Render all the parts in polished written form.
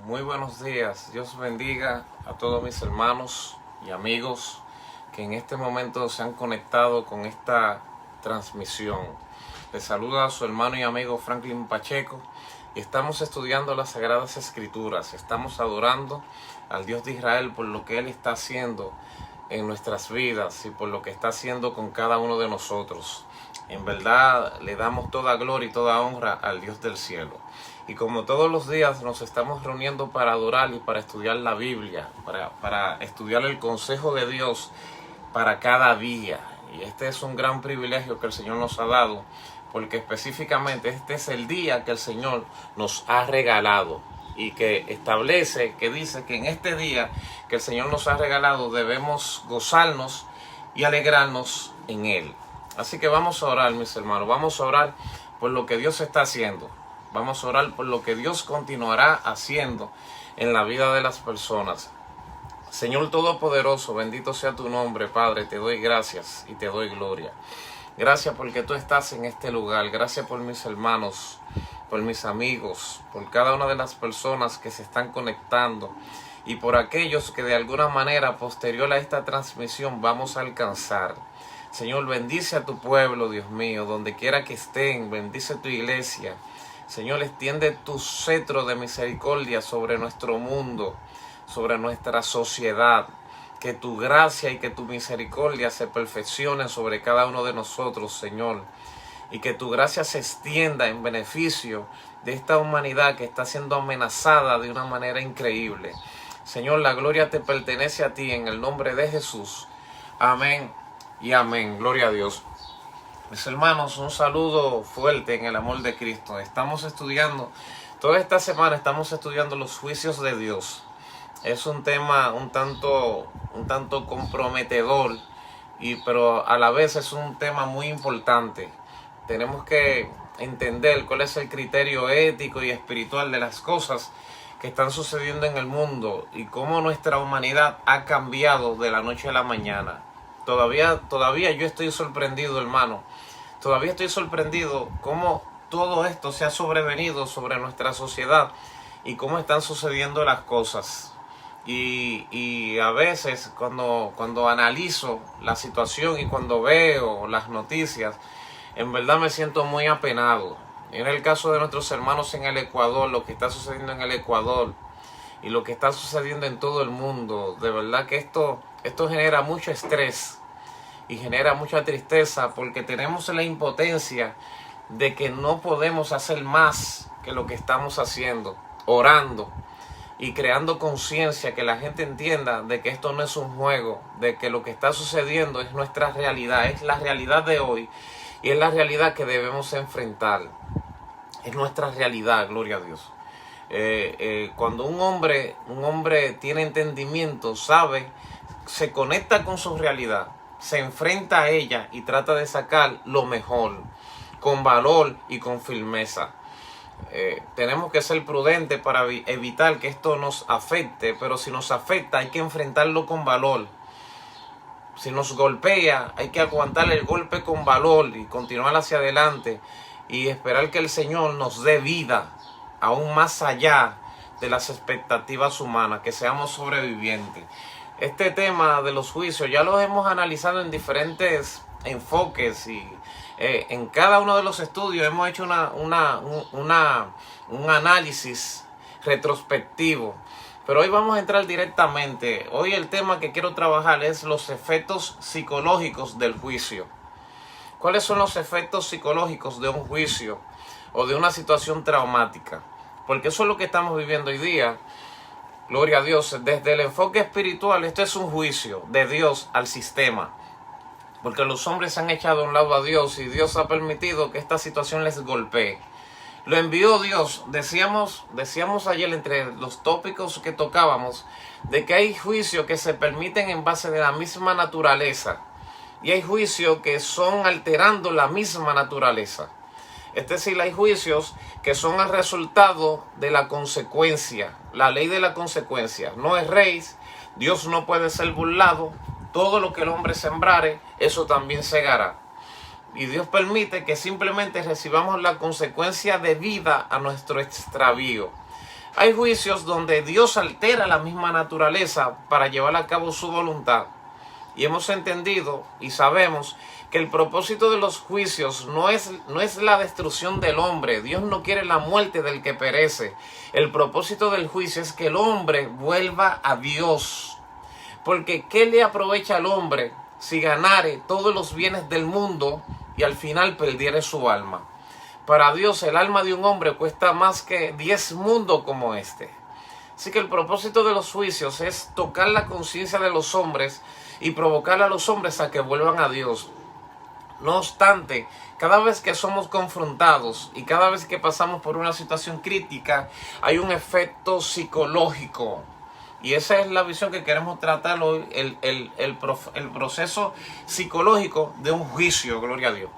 Muy buenos días. Dios bendiga a todos mis hermanos y amigos que en este momento se han conectado con esta transmisión. Les saluda a su hermano y amigo Franklin Pacheco y estamos estudiando las Sagradas Escrituras. Estamos adorando al Dios de Israel por lo que Él está haciendo en nuestras vidas y por lo que está haciendo con cada uno de nosotros. En verdad le damos toda gloria y toda honra al Dios del cielo. Y como todos los días nos estamos reuniendo para adorar y para estudiar la Biblia, para estudiar el consejo de Dios para cada día. Y este es un gran privilegio que el Señor nos ha dado, porque específicamente este es el día que el Señor nos ha regalado y que establece, que dice que en este día que el Señor nos ha regalado debemos gozarnos y alegrarnos en Él. Así que vamos a orar, mis hermanos, vamos a orar por lo que Dios está haciendo. Vamos a orar por lo que Dios continuará haciendo en la vida de las personas. Señor Todopoderoso, bendito sea tu nombre, Padre. Te doy gracias y te doy gloria. Gracias porque tú estás en este lugar. Gracias por mis hermanos, por mis amigos, por cada una de las personas que se están conectando y por aquellos que de alguna manera posterior a esta transmisión vamos a alcanzar. Señor, bendice a tu pueblo, Dios mío, donde quiera que estén. Bendice tu iglesia. Señor, extiende tu cetro de misericordia sobre nuestro mundo, sobre nuestra sociedad. Que tu gracia y que tu misericordia se perfeccionen sobre cada uno de nosotros, Señor. Y que tu gracia se extienda en beneficio de esta humanidad que está siendo amenazada de una manera increíble. Señor, la gloria te pertenece a ti en el nombre de Jesús. Amén y amén. Gloria a Dios. Mis hermanos, un saludo fuerte en el amor de Cristo. Estamos estudiando, toda esta semana estamos estudiando los juicios de Dios. Es un tema un tanto comprometedor, pero a la vez es un tema muy importante. Tenemos que entender cuál es el criterio ético y espiritual de las cosas que están sucediendo en el mundo y cómo nuestra humanidad ha cambiado de la noche a la mañana. Todavía yo estoy sorprendido, hermano. Todavía estoy sorprendido cómo todo esto se ha sobrevenido sobre nuestra sociedad y cómo están sucediendo las cosas. Y a veces cuando analizo la situación y cuando veo las noticias, en verdad me siento muy apenado. En el caso de nuestros hermanos en el Ecuador, lo que está sucediendo en el Ecuador y lo que está sucediendo en todo el mundo, de verdad que esto genera mucho estrés y genera mucha tristeza porque tenemos la impotencia de que no podemos hacer más que lo que estamos haciendo, orando y creando conciencia, que la gente entienda de que esto no es un juego, de que lo que está sucediendo es nuestra realidad, es la realidad de hoy y es la realidad que debemos enfrentar. Es nuestra realidad, gloria a Dios. Cuando un hombre tiene entendimiento, sabe, se conecta con su realidad, se enfrenta a ella y trata de sacar lo mejor, con valor y con firmeza. Tenemos que ser prudentes para evitar que esto nos afecte, pero si nos afecta hay que enfrentarlo con valor. Si nos golpea hay que aguantar el golpe con valor y continuar hacia adelante y esperar que el Señor nos dé vida aún más allá de las expectativas humanas, que seamos sobrevivientes. Este tema de los juicios ya lo hemos analizado en diferentes enfoques y en cada uno de los estudios hemos hecho un análisis retrospectivo. Pero hoy vamos a entrar directamente. Hoy el tema que quiero trabajar es los efectos psicológicos del juicio. ¿Cuáles son los efectos psicológicos de un juicio o de una situación traumática? Porque eso es lo que estamos viviendo hoy día. Gloria a Dios. Desde el enfoque espiritual, esto es un juicio de Dios al sistema. Porque los hombres se han echado a un lado a Dios y Dios ha permitido que esta situación les golpee. Lo envió Dios. Decíamos ayer entre los tópicos que tocábamos de que hay juicios que se permiten en base de la misma naturaleza. Y hay juicios que son alterando la misma naturaleza. Es decir, hay juicios que son el resultado de la consecuencia, la ley de la consecuencia. No es rey, Dios no puede ser burlado, todo lo que el hombre sembrare, eso también segará. Y Dios permite que simplemente recibamos la consecuencia debida a nuestro extravío. Hay juicios donde Dios altera la misma naturaleza para llevar a cabo su voluntad. Y hemos entendido y sabemos que el propósito de los juicios no es la destrucción del hombre. Dios no quiere la muerte del que perece. El propósito del juicio es que el hombre vuelva a Dios. Porque ¿qué le aprovecha al hombre si ganare todos los bienes del mundo y al final perdiere su alma? Para Dios el alma de un hombre cuesta más que 10 mundos como este. Así que el propósito de los juicios es tocar la conciencia de los hombres y provocar a los hombres a que vuelvan a Dios. No obstante, cada vez que somos confrontados y cada vez que pasamos por una situación crítica, hay un efecto psicológico. Y esa es la visión que queremos tratar hoy, el proceso psicológico de un juicio, gloria a Dios.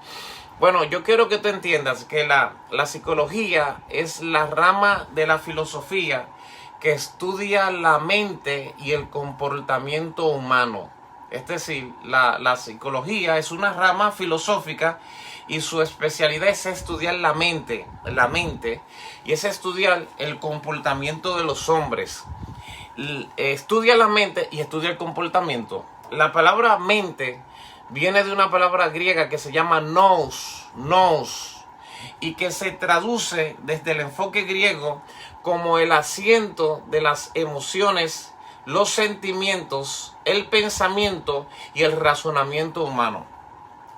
Bueno, yo quiero que tú entiendas que la psicología es la rama de la filosofía que estudia la mente y el comportamiento humano. Es decir, la psicología es una rama filosófica y su especialidad es estudiar la mente y es estudiar el comportamiento de los hombres. Estudia la mente y estudia el comportamiento. La palabra mente viene de una palabra griega que se llama nous, y que se traduce desde el enfoque griego como el asiento de las emociones, los sentimientos, el pensamiento y el razonamiento humano.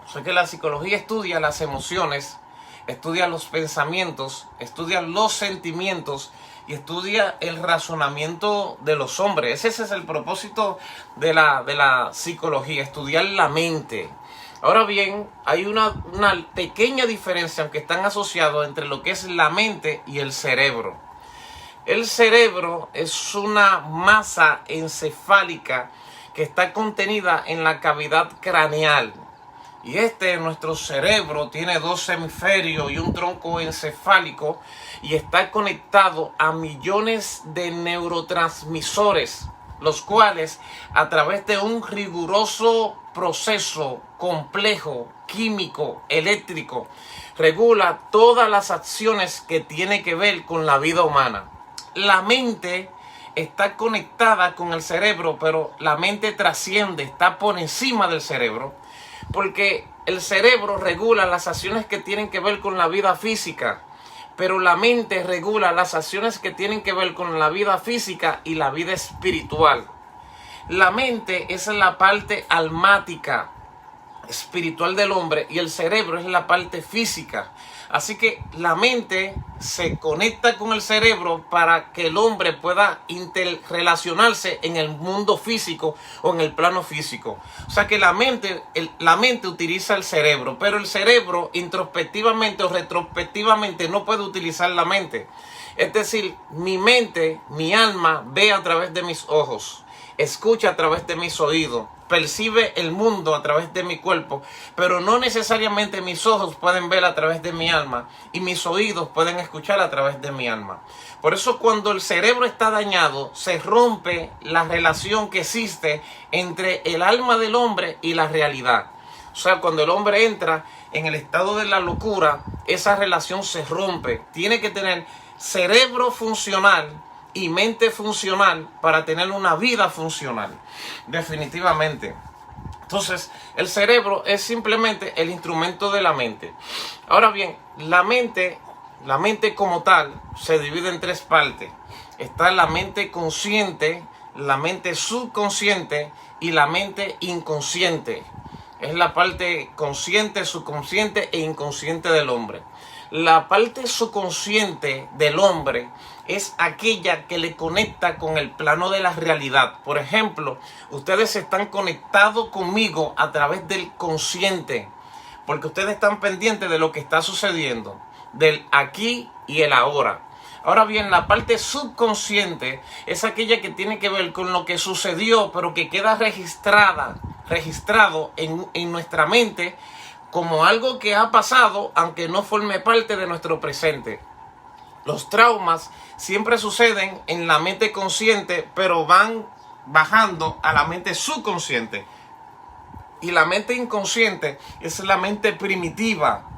O sea que la psicología estudia las emociones, estudia los pensamientos, estudia los sentimientos y estudia el razonamiento de los hombres. Ese es el propósito de la psicología, estudiar la mente. Ahora bien, hay una pequeña diferencia, aunque están asociados, entre lo que es la mente y el cerebro. El cerebro es una masa encefálica que está contenida en la cavidad craneal. Y nuestro cerebro, tiene 2 hemisferios y un tronco encefálico y está conectado a millones de neurotransmisores, los cuales a través de un riguroso proceso complejo, químico, eléctrico, regula todas las acciones que tienen que ver con la vida humana. La mente está conectada con el cerebro, pero la mente trasciende, está por encima del cerebro, porque el cerebro regula las acciones que tienen que ver con la vida física, pero la mente regula las acciones que tienen que ver con la vida física y la vida espiritual. La mente es la parte almática, espiritual del hombre, y el cerebro es la parte física. Así que la mente se conecta con el cerebro para que el hombre pueda interrelacionarse en el mundo físico o en el plano físico. O sea que la mente utiliza el cerebro, pero el cerebro introspectivamente o retrospectivamente no puede utilizar la mente. Es decir, mi mente, mi alma ve a través de mis ojos, escucha a través de mis oídos, percibe el mundo a través de mi cuerpo, pero no necesariamente mis ojos pueden ver a través de mi alma y mis oídos pueden escuchar a través de mi alma. Por eso cuando el cerebro está dañado, se rompe la relación que existe entre el alma del hombre y la realidad. O sea, cuando el hombre entra en el estado de la locura, esa relación se rompe. Tiene que tener cerebro funcional y mente funcional para tener una vida funcional, definitivamente. Entonces, el cerebro es simplemente el instrumento de la mente. Ahora bien, la mente como tal se divide en 3 partes. Está la mente consciente, la mente subconsciente y la mente inconsciente. Es la parte consciente, subconsciente e inconsciente del hombre. La parte subconsciente del hombre es aquella que le conecta con el plano de la realidad. Por ejemplo, ustedes están conectados conmigo a través del consciente, porque ustedes están pendientes de lo que está sucediendo, del aquí y el ahora. Ahora bien, la parte subconsciente es aquella que tiene que ver con lo que sucedió, pero que queda registrado en nuestra mente como algo que ha pasado, aunque no forme parte de nuestro presente. Los traumas siempre suceden en la mente consciente, pero van bajando a la mente subconsciente. Y la mente inconsciente es la mente primitiva,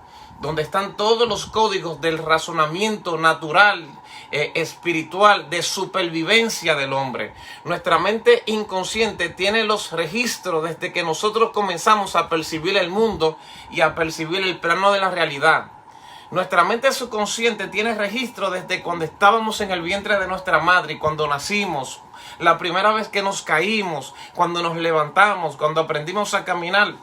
donde están todos los códigos del razonamiento natural, espiritual, de supervivencia del hombre. Nuestra mente inconsciente tiene los registros desde que nosotros comenzamos a percibir el mundo y a percibir el plano de la realidad. Nuestra mente subconsciente tiene registro desde cuando estábamos en el vientre de nuestra madre, cuando nacimos, la primera vez que nos caímos, cuando nos levantamos, cuando aprendimos a caminar.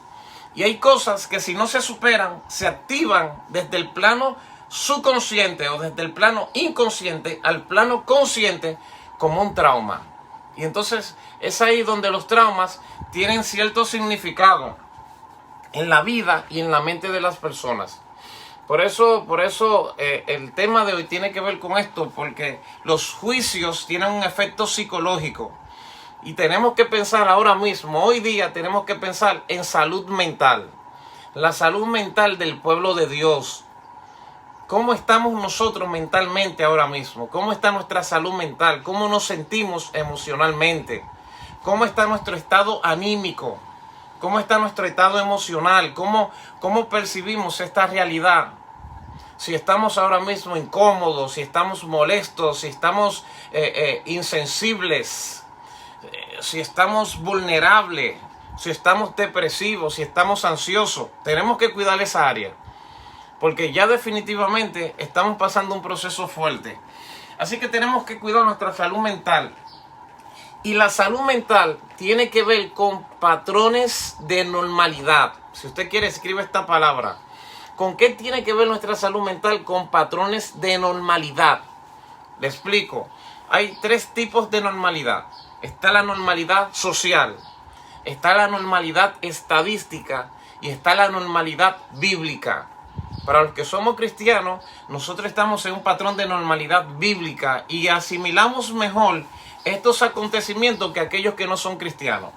Y hay cosas que si no se superan, se activan desde el plano subconsciente o desde el plano inconsciente al plano consciente como un trauma. Y entonces es ahí donde los traumas tienen cierto significado en la vida y en la mente de las personas. Por eso el tema de hoy tiene que ver con esto, porque los juicios tienen un efecto psicológico. Y tenemos que pensar ahora mismo, hoy día tenemos que pensar en salud mental. La salud mental del pueblo de Dios. ¿Cómo estamos nosotros mentalmente ahora mismo? ¿Cómo está nuestra salud mental? ¿Cómo nos sentimos emocionalmente? ¿Cómo está nuestro estado anímico? ¿Cómo está nuestro estado emocional? ¿Cómo percibimos esta realidad? Si estamos ahora mismo incómodos, si estamos molestos, si estamos insensibles, si estamos vulnerables, si estamos depresivos, si estamos ansiosos. Tenemos que cuidar esa área, porque ya definitivamente estamos pasando un proceso fuerte. Así que tenemos que cuidar nuestra salud mental. Y la salud mental tiene que ver con patrones de normalidad. Si usted quiere, escribe esta palabra. ¿Con qué tiene que ver nuestra salud mental? Con patrones de normalidad. Le explico. Hay tres tipos de normalidad. Está la normalidad social, está la normalidad estadística y está la normalidad bíblica. Para los que somos cristianos, nosotros estamos en un patrón de normalidad bíblica y asimilamos mejor estos acontecimientos que aquellos que no son cristianos.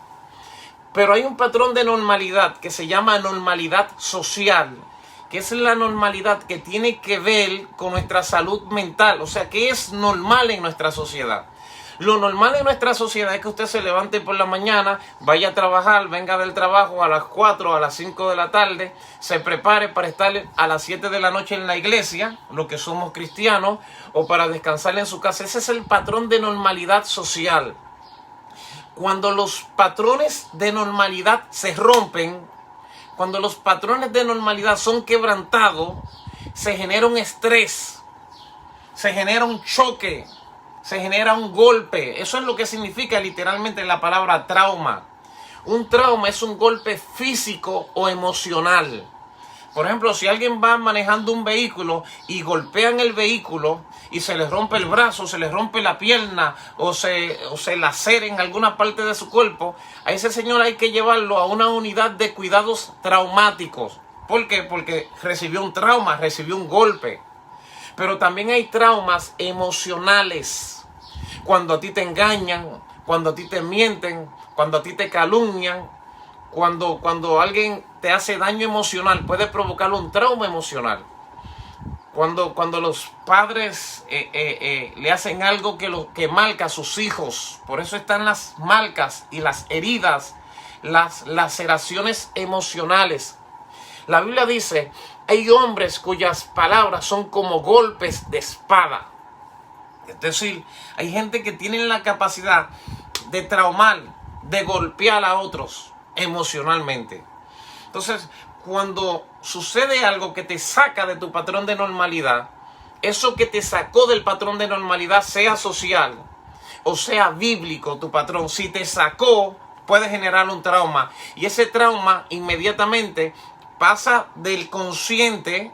Pero hay un patrón de normalidad que se llama normalidad social, que es la normalidad que tiene que ver con nuestra salud mental, o sea, que es normal en nuestra sociedad. Lo normal en nuestra sociedad es que usted se levante por la mañana, vaya a trabajar, venga del trabajo a las 4, a las 5 de la tarde, se prepare para estar a las 7 de la noche en la iglesia, los que somos cristianos, o para descansar en su casa. Ese es el patrón de normalidad social. Cuando los patrones de normalidad se rompen, cuando los patrones de normalidad son quebrantados, se genera un estrés, se genera un choque, se genera un golpe. Eso es lo que significa literalmente la palabra trauma. Un trauma es un golpe físico o emocional. Por ejemplo, si alguien va manejando un vehículo y golpean el vehículo y se le rompe el brazo, se le rompe la pierna o se lacera en alguna parte de su cuerpo, a ese señor hay que llevarlo a una unidad de cuidados traumáticos. ¿Por qué? Porque recibió un trauma, recibió un golpe. Pero también hay traumas emocionales. Cuando a ti te engañan, cuando a ti te mienten, cuando a ti te calumnian, cuando alguien te hace daño emocional, puede provocar un trauma emocional. Cuando los padres le hacen algo que marca a sus hijos, por eso están las marcas y las heridas, las laceraciones emocionales. La Biblia dice, hay hombres cuyas palabras son como golpes de espada. Es decir, hay gente que tiene la capacidad de traumar, de golpear a otros emocionalmente. Entonces, cuando sucede algo que te saca de tu patrón de normalidad, eso que te sacó del patrón de normalidad, sea social o sea bíblico, tu patrón, si te sacó, puede generar un trauma. Y ese trauma inmediatamente pasa del consciente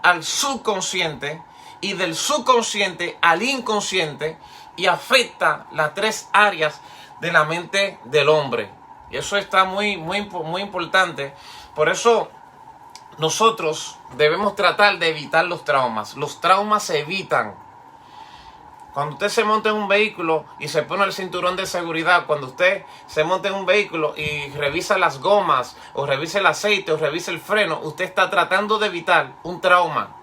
al subconsciente y del subconsciente al inconsciente y afecta las tres áreas de la mente del hombre. Y eso está muy importante. Por eso nosotros debemos tratar de evitar los traumas. Los traumas se evitan. Cuando usted se monta en un vehículo y se pone el cinturón de seguridad, cuando usted se monta en un vehículo y revisa las gomas, o revisa el aceite, o revisa el freno, usted está tratando de evitar un trauma.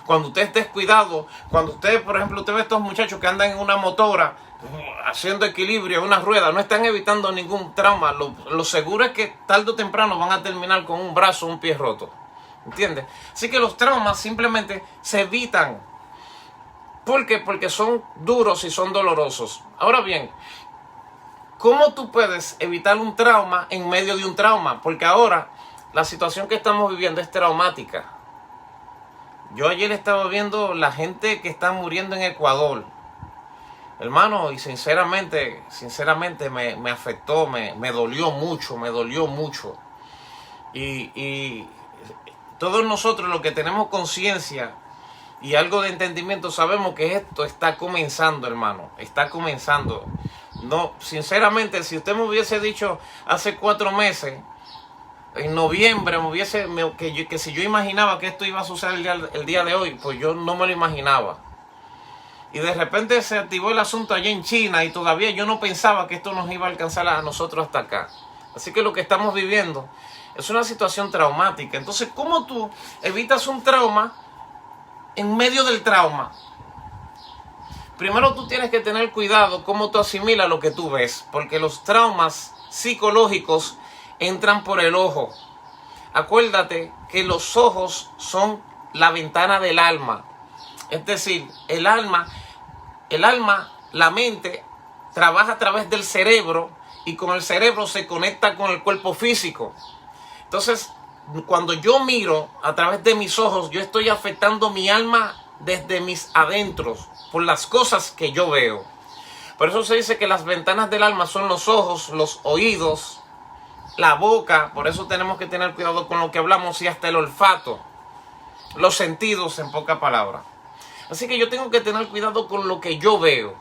Cuando usted esté descuidado, cuando usted, por ejemplo, usted ve a estos muchachos que andan en una motora, haciendo equilibrio en una rueda, no están evitando ningún trauma. Lo seguro es que tarde o temprano van a terminar con un brazo o un pie roto. ¿entiendes? Así que los traumas simplemente se evitan. ¿Por qué? Porque son duros y son dolorosos. Ahora bien, ¿cómo tú puedes evitar un trauma en medio de un trauma? Porque ahora la situación que estamos viviendo es traumática. Yo ayer estaba viendo la gente que está muriendo en Ecuador. Hermano, y sinceramente me afectó, me dolió mucho, Y todos nosotros los que tenemos conciencia y algo de entendimiento sabemos que esto está comenzando, hermano. Está comenzando. No, sinceramente, si usted me hubiese dicho hace 4 meses, en noviembre, que si yo imaginaba que esto iba a suceder el día de hoy, pues yo no me lo imaginaba. Y de repente se activó el asunto allá en China y todavía yo no pensaba que esto nos iba a alcanzar a nosotros hasta acá. Así que lo que estamos viviendo es una situación traumática. Entonces, ¿cómo tú evitas un trauma en medio del trauma? Primero tú tienes que tener cuidado cómo tú asimilas lo que tú ves, porque los traumas psicológicos entran por el ojo. Acuérdate que los ojos son la ventana del alma. Es decir, el alma, la mente, trabaja a través del cerebro y con el cerebro se conecta con el cuerpo físico. Entonces, cuando yo miro a través de mis ojos, yo estoy afectando mi alma desde mis adentros por las cosas que yo veo. Por eso se dice que las ventanas del alma son los ojos, los oídos, la boca. Por eso tenemos que tener cuidado con lo que hablamos y hasta el olfato, los sentidos en pocas palabras. Así que yo tengo que tener cuidado con lo que yo veo,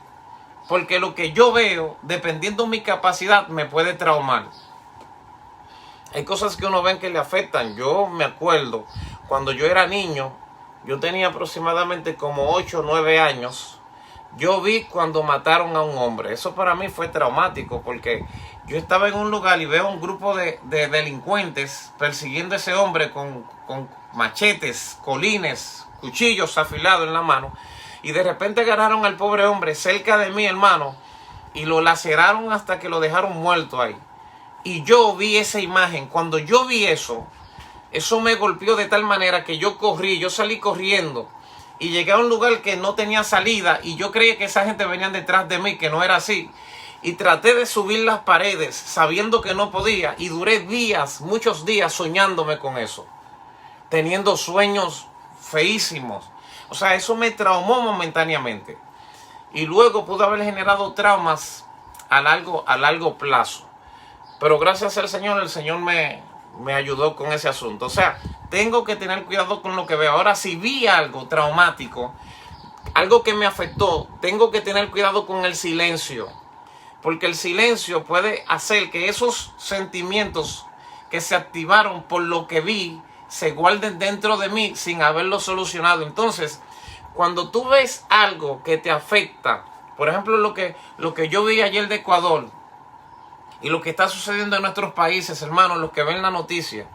porque lo que yo veo, dependiendo de mi capacidad, me puede traumar. Hay cosas que uno ve que le afectan. Yo me acuerdo, cuando yo era niño, yo tenía aproximadamente como 8 o 9 años, yo vi cuando mataron a un hombre. Eso para mí fue traumático, porque yo estaba en un lugar y veo un grupo de delincuentes persiguiendo a ese hombre con machetes, colines, cuchillos afilados en la mano, y de repente agarraron al pobre hombre cerca de mí, hermano, y lo laceraron hasta que lo dejaron muerto ahí. Y yo vi esa imagen. Cuando yo vi eso me golpeó de tal manera que yo salí corriendo y llegué a un lugar que no tenía salida y yo creía que esa gente venía detrás de mí, que no era así. Y traté de subir las paredes sabiendo que no podía y duré días, muchos días soñándome con eso, teniendo sueños feísimos. O sea, eso me traumó momentáneamente. Y luego pudo haber generado traumas a largo plazo. Pero gracias al Señor, el Señor me ayudó con ese asunto. O sea, tengo que tener cuidado con lo que veo. Ahora, si vi algo traumático, algo que me afectó, tengo que tener cuidado con el silencio. Porque el silencio puede hacer que esos sentimientos que se activaron por lo que vi se guarden dentro de mí sin haberlo solucionado. Entonces, cuando tú ves algo que te afecta, por ejemplo, lo que yo vi ayer de Ecuador y lo que está sucediendo en nuestros países, hermanos, los que ven la noticia,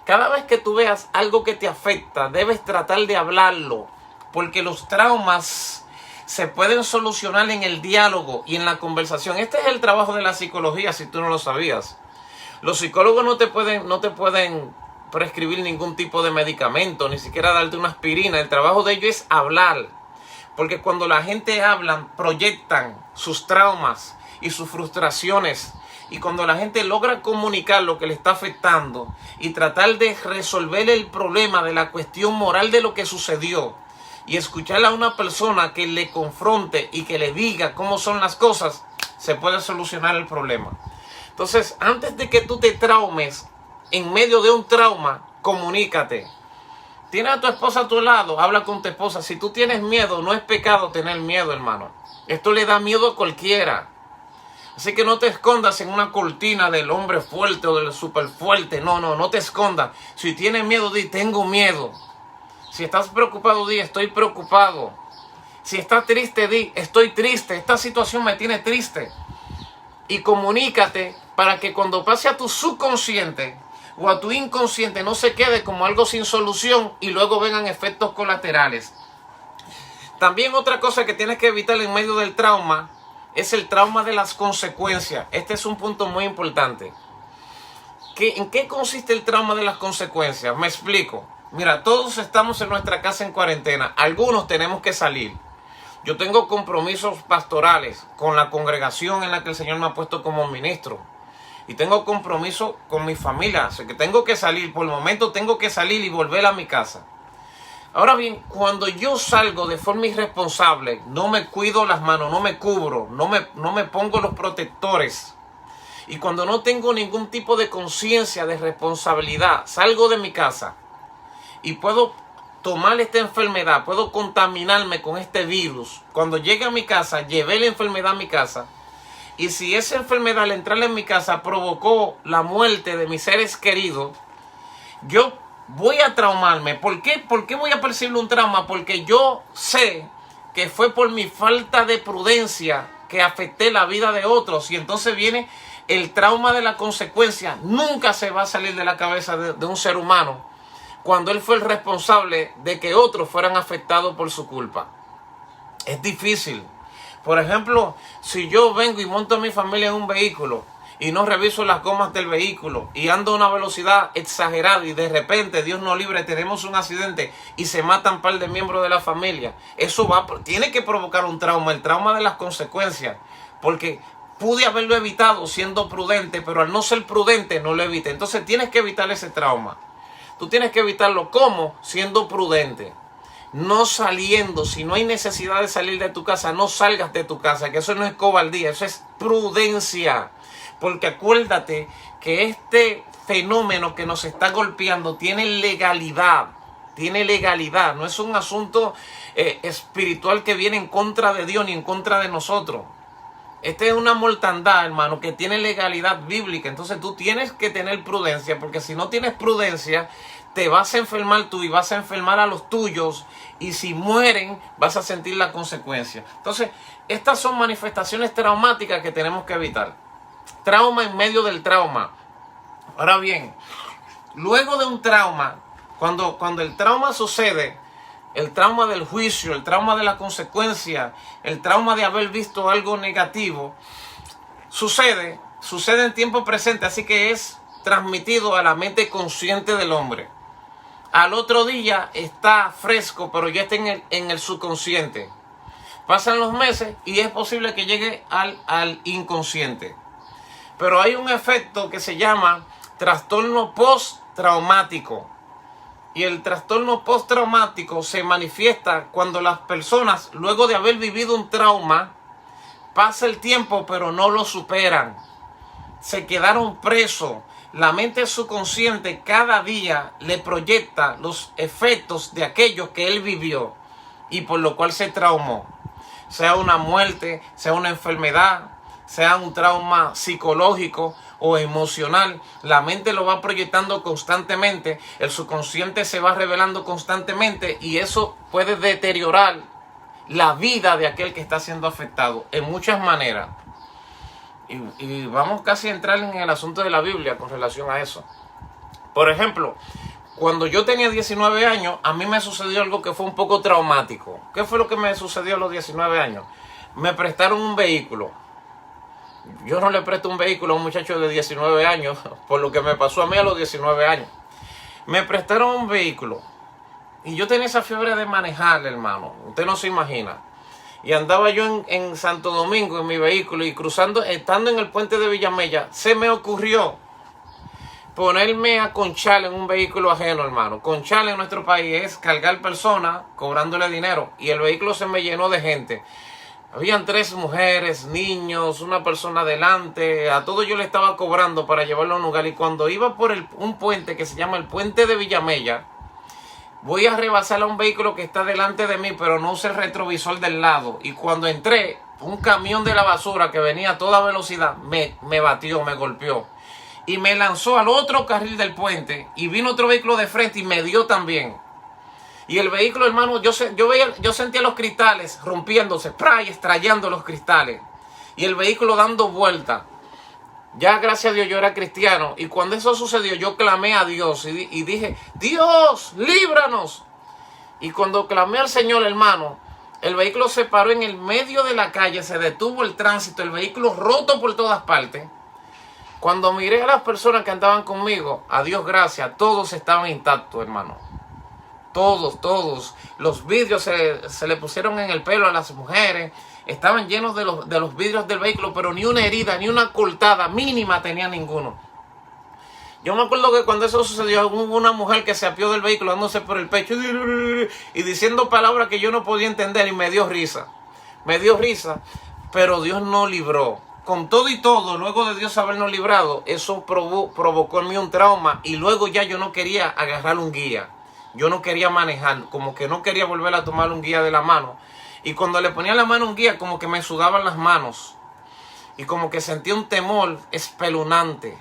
cada vez que tú veas algo que te afecta, debes tratar de hablarlo, porque los traumas se pueden solucionar en el diálogo y en la conversación. Este es el trabajo de la psicología, si tú no lo sabías. Los psicólogos no te pueden prescribir ningún tipo de medicamento, ni siquiera darte una aspirina. El trabajo de ellos es hablar, porque cuando la gente habla, proyectan sus traumas y sus frustraciones. Y cuando la gente logra comunicar lo que le está afectando y tratar de resolver el problema de la cuestión moral de lo que sucedió y escuchar a una persona que le confronte y que le diga cómo son las cosas, se puede solucionar el problema. Entonces, antes de que tú te traumes, en medio de un trauma, comunícate. Tienes a tu esposa a tu lado, habla con tu esposa. Si tú tienes miedo, no es pecado tener miedo, hermano. Esto le da miedo a cualquiera. Así que no te escondas en una cortina del hombre fuerte o del súper fuerte. No te escondas. Si tienes miedo, di tengo miedo. Si estás preocupado, di estoy preocupado. Si estás triste, di estoy triste. Esta situación me tiene triste. Y comunícate para que cuando pase a tu subconsciente o a tu inconsciente no se quede como algo sin solución y luego vengan efectos colaterales. También otra cosa que tienes que evitar en medio del trauma es el trauma de las consecuencias. Este es un punto muy importante. ¿En qué consiste el trauma de las consecuencias? Me explico. Mira, todos estamos en nuestra casa en cuarentena. Algunos tenemos que salir. Yo tengo compromisos pastorales con la congregación en la que el Señor me ha puesto como ministro. Y tengo compromiso con mi familia. O sea, que tengo que salir. Por el momento tengo que salir y volver a mi casa. Ahora bien, cuando yo salgo de forma irresponsable, no me cuido las manos, no me cubro, no me pongo los protectores. Y cuando no tengo ningún tipo de conciencia, de responsabilidad, salgo de mi casa y puedo tomar esta enfermedad, puedo contaminarme con este virus. Cuando llegue a mi casa, llevé la enfermedad a mi casa. Y si esa enfermedad al entrar en mi casa provocó la muerte de mis seres queridos, yo voy a traumarme. ¿Por qué? ¿Por qué voy a percibir un trauma? Porque yo sé que fue por mi falta de prudencia que afecté la vida de otros. Y entonces viene el trauma de la consecuencia. Nunca se va a salir de la cabeza de un ser humano cuando él fue el responsable de que otros fueran afectados por su culpa. Es difícil. Por ejemplo, si yo vengo y monto a mi familia en un vehículo y no reviso las gomas del vehículo y ando a una velocidad exagerada y de repente, Dios nos libre, tenemos un accidente y se matan un par de miembros de la familia, eso tiene que provocar un trauma, el trauma de las consecuencias, porque pude haberlo evitado siendo prudente, pero al no ser prudente no lo evité. Entonces tienes que evitar ese trauma. Tú tienes que evitarlo. ¿Cómo? Siendo prudente. No saliendo. Si no hay necesidad de salir de tu casa, no salgas de tu casa. Que eso no es cobardía, eso es prudencia. Porque acuérdate que este fenómeno que nos está golpeando tiene legalidad. Tiene legalidad. No es un asunto espiritual que viene en contra de Dios ni en contra de nosotros. Esta es una mortandad, hermano, que tiene legalidad bíblica. Entonces tú tienes que tener prudencia, porque si no tienes prudencia, te vas a enfermar tú y vas a enfermar a los tuyos. Y si mueren, vas a sentir la consecuencia. Entonces, estas son manifestaciones traumáticas que tenemos que evitar. Trauma en medio del trauma. Ahora bien, luego de un trauma, cuando el trauma sucede, el trauma del juicio, el trauma de la consecuencia, el trauma de haber visto algo negativo, sucede en tiempo presente, así que es transmitido a la mente consciente del hombre. Al otro día está fresco, pero ya está en el subconsciente. Pasan los meses y es posible que llegue al inconsciente. Pero hay un efecto que se llama trastorno postraumático. Y el trastorno postraumático se manifiesta cuando las personas, luego de haber vivido un trauma, pasa el tiempo pero no lo superan. Se quedaron presos. La mente subconsciente cada día le proyecta los efectos de aquello que él vivió y por lo cual se traumó. Sea una muerte, sea una enfermedad, sea un trauma psicológico o emocional, la mente lo va proyectando constantemente, el subconsciente se va revelando constantemente y eso puede deteriorar la vida de aquel que está siendo afectado en muchas maneras. Y vamos casi a entrar en el asunto de la Biblia con relación a eso. Por ejemplo, cuando yo tenía 19 años, a mí me sucedió algo que fue un poco traumático. ¿Qué fue lo que me sucedió a los 19 años? Me prestaron un vehículo. Yo no le presto un vehículo a un muchacho de 19 años por lo que me pasó a mí a los 19 años. Me prestaron un vehículo y yo tenía esa fiebre de manejar, hermano. Usted no se imagina. Y andaba yo en Santo Domingo en mi vehículo y estando en el puente de Villamella, se me ocurrió ponerme a conchar en un vehículo ajeno, hermano. Conchar en nuestro país es cargar personas cobrándole dinero y el vehículo se me llenó de gente. Habían 3 mujeres, niños, una persona adelante. A todos yo le estaba cobrando para llevarlo a un lugar. Y cuando iba por un puente que se llama el puente de Villamella, voy a rebasar a un vehículo que está delante de mí, pero no usa el retrovisor del lado. Y cuando entré, un camión de la basura que venía a toda velocidad me batió, me golpeó. Y me lanzó al otro carril del puente. Y vino otro vehículo de frente y me dio también. Y el vehículo, hermano, yo sentía los cristales rompiéndose, y estrellando los cristales. Y el vehículo dando vuelta. Ya, gracias a Dios, yo era cristiano. Y cuando eso sucedió, yo clamé a Dios y dije, Dios, líbranos. Y cuando clamé al Señor, hermano, el vehículo se paró en el medio de la calle, se detuvo el tránsito, el vehículo roto por todas partes. Cuando miré a las personas que andaban conmigo, a Dios gracias, todos estaban intactos, hermano. Todos. Los vidrios se le pusieron en el pelo a las mujeres. Estaban llenos de los vidrios del vehículo, pero ni una herida, ni una cortada mínima tenía ninguno. Yo me acuerdo que cuando eso sucedió, hubo una mujer que se apió del vehículo dándose por el pecho y diciendo palabras que yo no podía entender, y me dio risa. Pero Dios nos libró. Con todo y todo, luego de Dios habernos librado, eso provocó en mí un trauma, y luego ya yo no quería agarrar un guía. Yo no quería manejar, como que no quería volver a tomar un guía de la mano. Y cuando le ponía la mano a un guía, como que me sudaban las manos. Y como que sentía un temor espeluznante.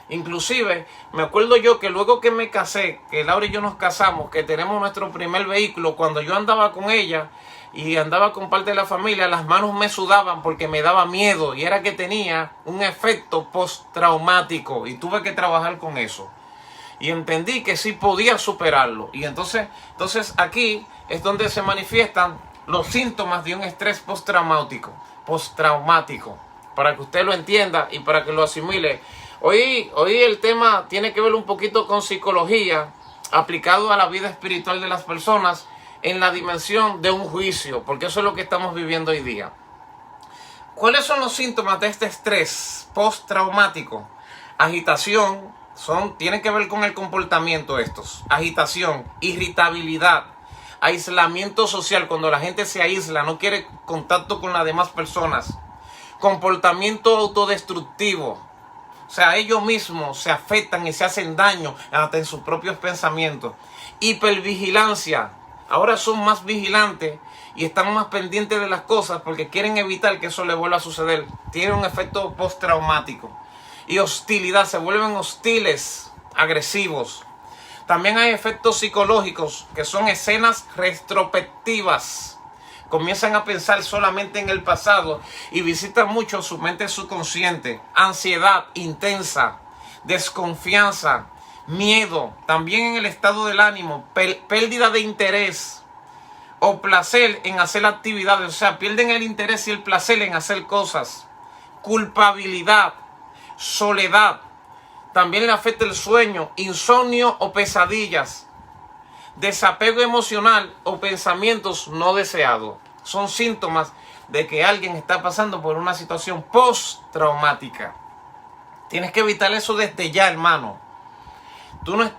Inclusive, me acuerdo yo que luego que me casé, que Laura y yo nos casamos, que tenemos nuestro primer vehículo, cuando yo andaba con ella y andaba con parte de la familia, las manos me sudaban porque me daba miedo, y era que tenía un efecto postraumático, y tuve que trabajar con eso. Y entendí que sí podía superarlo. Y entonces aquí es donde se manifiestan los síntomas de un estrés postraumático, para que usted lo entienda y para que lo asimile. Hoy el tema tiene que ver un poquito con psicología aplicado a la vida espiritual de las personas en la dimensión de un juicio, porque eso es lo que estamos viviendo hoy día. ¿Cuáles son los síntomas de este estrés postraumático? Agitación, tienen que ver con el comportamiento estos. Agitación, irritabilidad, aislamiento social, cuando la gente se aísla, no quiere contacto con las demás personas. Comportamiento autodestructivo. O sea, ellos mismos se afectan y se hacen daño hasta en sus propios pensamientos. Hipervigilancia. Ahora son más vigilantes y están más pendientes de las cosas porque quieren evitar que eso les vuelva a suceder. Tiene un efecto postraumático. Y hostilidad. Se vuelven hostiles, agresivos. También hay efectos psicológicos, que son escenas retrospectivas. Comienzan a pensar solamente en el pasado y visitan mucho su mente subconsciente. Ansiedad intensa, desconfianza, miedo, también en el estado del ánimo, pérdida de interés o placer en hacer actividades. O sea, pierden el interés y el placer en hacer cosas. Culpabilidad, soledad, también le afecta el sueño, insomnio o pesadillas. Desapego emocional o pensamientos no deseados. Son síntomas de que alguien está pasando por una situación postraumática. Tienes que evitar eso desde ya, hermano.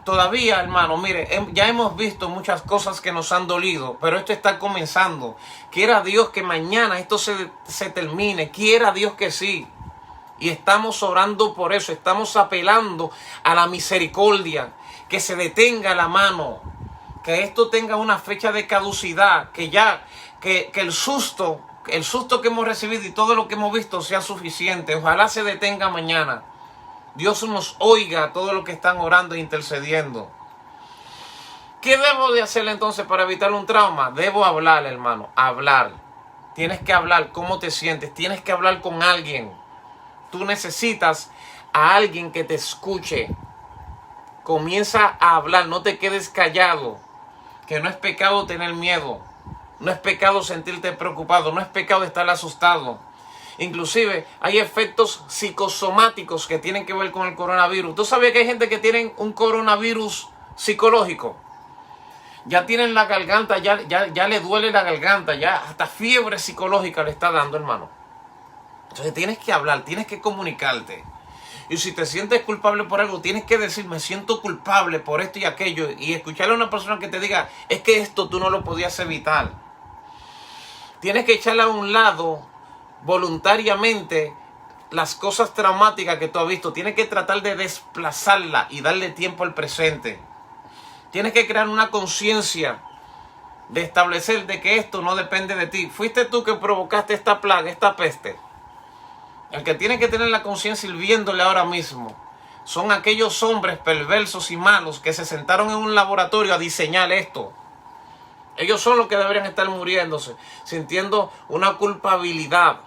Todavía, hermano, mire, ya hemos visto muchas cosas que nos han dolido, pero esto está comenzando. Quiera Dios que mañana esto se termine. Quiera Dios que sí. Y estamos orando por eso. Estamos apelando a la misericordia. Que se detenga la mano. Que esto tenga una fecha de caducidad, que el susto que hemos recibido y todo lo que hemos visto sea suficiente. Ojalá se detenga mañana. Dios nos oiga a todos los que están orando e intercediendo. ¿Qué debo de hacer entonces para evitar un trauma? Debo hablar, hermano, hablar. Tienes que hablar cómo te sientes, tienes que hablar con alguien. Tú necesitas a alguien que te escuche. Comienza a hablar, no te quedes callado. Que no es pecado tener miedo, no es pecado sentirte preocupado, no es pecado estar asustado. Inclusive hay efectos psicosomáticos que tienen que ver con el coronavirus. ¿Tú sabías que hay gente que tiene un coronavirus psicológico? Ya tienen la garganta, ya le duele la garganta, ya hasta fiebre psicológica le está dando, hermano. Entonces tienes que hablar, tienes que comunicarte. Y si te sientes culpable por algo, tienes que decir, me siento culpable por esto y aquello. Y escucharle a una persona que te diga, es que esto tú no lo podías evitar. Tienes que echarle a un lado voluntariamente las cosas traumáticas que tú has visto. Tienes que tratar de desplazarla y darle tiempo al presente. Tienes que crear una conciencia de establecer de que esto no depende de ti. Fuiste tú que provocaste esta plaga, esta peste. El que tiene que tener la conciencia hirviéndole ahora mismo son aquellos hombres perversos y malos que se sentaron en un laboratorio a diseñar esto. Ellos son los que deberían estar muriéndose, sintiendo una culpabilidad,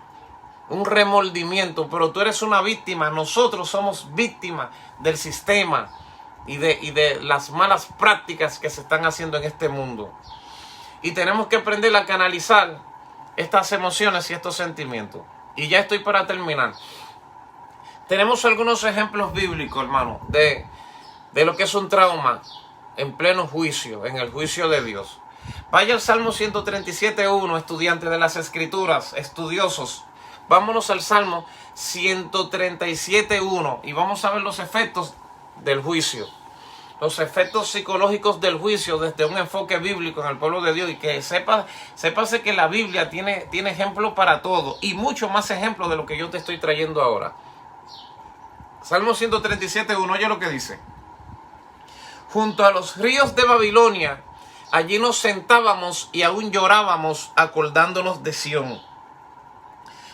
un remordimiento, pero tú eres una víctima. Nosotros somos víctimas del sistema y de las malas prácticas que se están haciendo en este mundo. Y tenemos que aprender a canalizar estas emociones y estos sentimientos. Y ya estoy para terminar. Tenemos algunos ejemplos bíblicos, hermano, de lo que es un trauma. en pleno juicio, en el juicio de Dios. Vaya al Salmo 137.1, estudiantes de las Escrituras, estudiosos. Vámonos al Salmo 137.1 y vamos a ver los efectos del juicio. Los psicológicos del juicio desde un enfoque bíblico en el pueblo de Dios. Y que sépase que la Biblia tiene ejemplo para todo. Y mucho más ejemplo de lo que yo te estoy trayendo ahora. Salmo 137.1, oye lo que dice. Junto a los ríos de Babilonia, allí nos sentábamos y aún llorábamos acordándonos de Sión.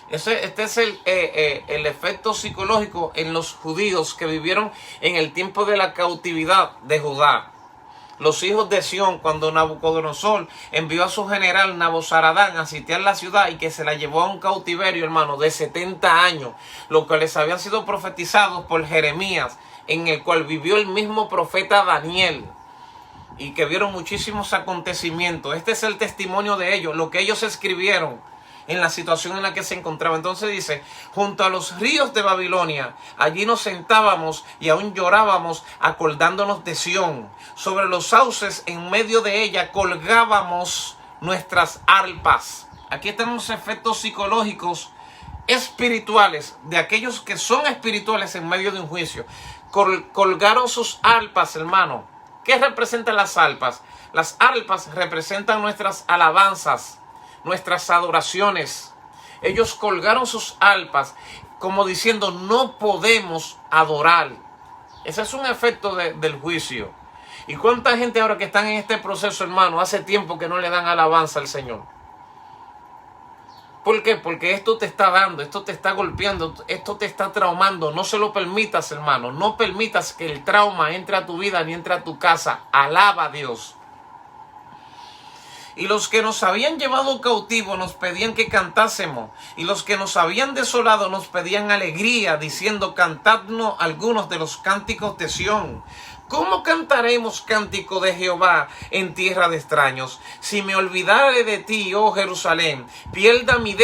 Este es el efecto psicológico en los judíos que vivieron en el tiempo de la cautividad de Judá. Los hijos de Sión, cuando Nabucodonosor envió a su general Nabozaradán a sitiar la ciudad y que se la llevó a un cautiverio, hermano, de 70 años, lo que les habían sido profetizados por Jeremías, en el cual vivió el mismo profeta Daniel, y que vieron muchísimos acontecimientos. Este es el testimonio de ellos, lo que ellos escribieron en la situación en la que se encontraba. Entonces dice, junto a los ríos de Babilonia, allí nos sentábamos y aún llorábamos acordándonos de Sión. Sobre los sauces en medio de ella colgábamos nuestras arpas. Aquí tenemos efectos psicológicos espirituales de aquellos que son espirituales en medio de un juicio. Colgaron sus arpas, hermano. ¿Qué representan las arpas? Las arpas representan nuestras alabanzas, nuestras adoraciones. Ellos colgaron sus arpas como diciendo, no podemos adorar. Ese es un efecto del juicio. ¿Y cuánta gente ahora que están en este proceso, hermano, hace tiempo que no le dan alabanza al Señor? ¿Por qué? Porque esto te está dando, esto te está golpeando, esto te está traumando. No se lo permitas, hermano. No permitas que el trauma entre a tu vida ni entre a tu casa. Alaba a Dios. Y los que nos habían llevado cautivo nos pedían que cantásemos. Y los que nos habían desolado nos pedían alegría, diciendo, cantadnos algunos de los cánticos de Sión. ¿Cómo cantaremos cántico de Jehová en tierra de extraños? Si me olvidare de ti, oh Jerusalén, pierda mi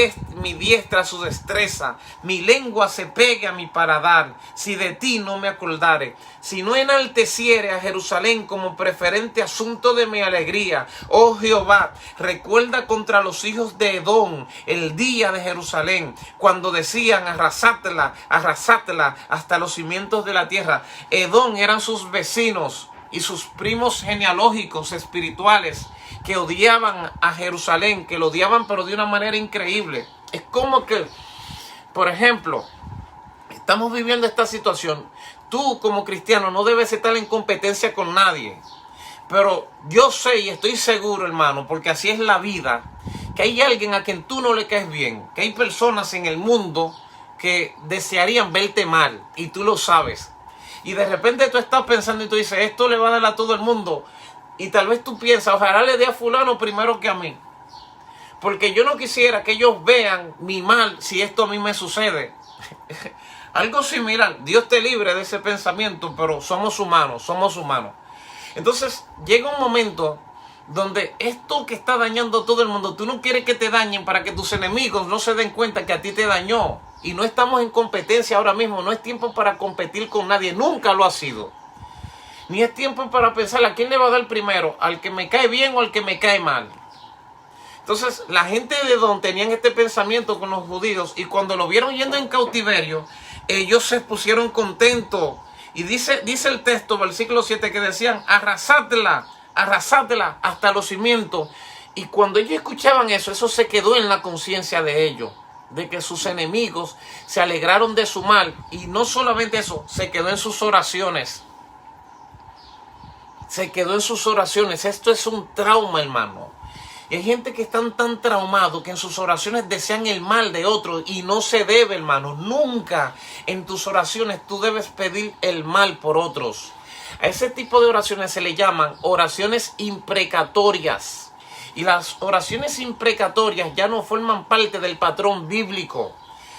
diestra su destreza, mi lengua se pegue a mi paladar, si de ti no me acordare. Si no enalteciere a Jerusalén como preferente asunto de mi alegría, oh Jehová, recuerda contra los hijos de Edom el día de Jerusalén, cuando decían arrasadla hasta los cimientos de la tierra. Edom eran sus vecinos y sus primos genealógicos espirituales que odiaban a Jerusalén, que lo odiaban pero de una manera increíble. Es como que, por ejemplo, estamos viviendo esta situación. Tú como cristiano no debes estar en competencia con nadie. Pero yo sé y estoy seguro, hermano, porque así es la vida, que hay alguien a quien tú no le caes bien. Que hay personas en el mundo que desearían verte mal y tú lo sabes. Y de repente tú estás pensando y tú dices, esto le va a dar a todo el mundo. Y tal vez tú piensas, ojalá le dé a fulano primero que a mí. Porque yo no quisiera que ellos vean mi mal si esto a mí me sucede. Algo similar, Dios te libre de ese pensamiento, pero somos humanos. Entonces llega un momento donde esto que está dañando a todo el mundo, tú no quieres que te dañen para que tus enemigos no se den cuenta que a ti te dañó. Y no estamos en competencia ahora mismo, no es tiempo para competir con nadie, nunca lo ha sido. Ni es tiempo para pensar a quién le va a dar primero, al que me cae bien o al que me cae mal. Entonces la gente de Edom tenían este pensamiento con los judíos y cuando lo vieron yendo en cautiverio, ellos se pusieron contentos. Y dice el texto, versículo 7, que decían, arrasadla hasta los cimientos. Y cuando ellos escuchaban eso se quedó en la conciencia de ellos, de que sus enemigos se alegraron de su mal. Y no solamente eso, se quedó en sus oraciones. Esto es un trauma, hermano. Y hay gente que están tan traumados que en sus oraciones desean el mal de otros. Y no se debe, hermano. Nunca en tus oraciones tú debes pedir el mal por otros. A ese tipo de oraciones se le llaman oraciones imprecatorias. Y las oraciones imprecatorias ya no forman parte del patrón bíblico.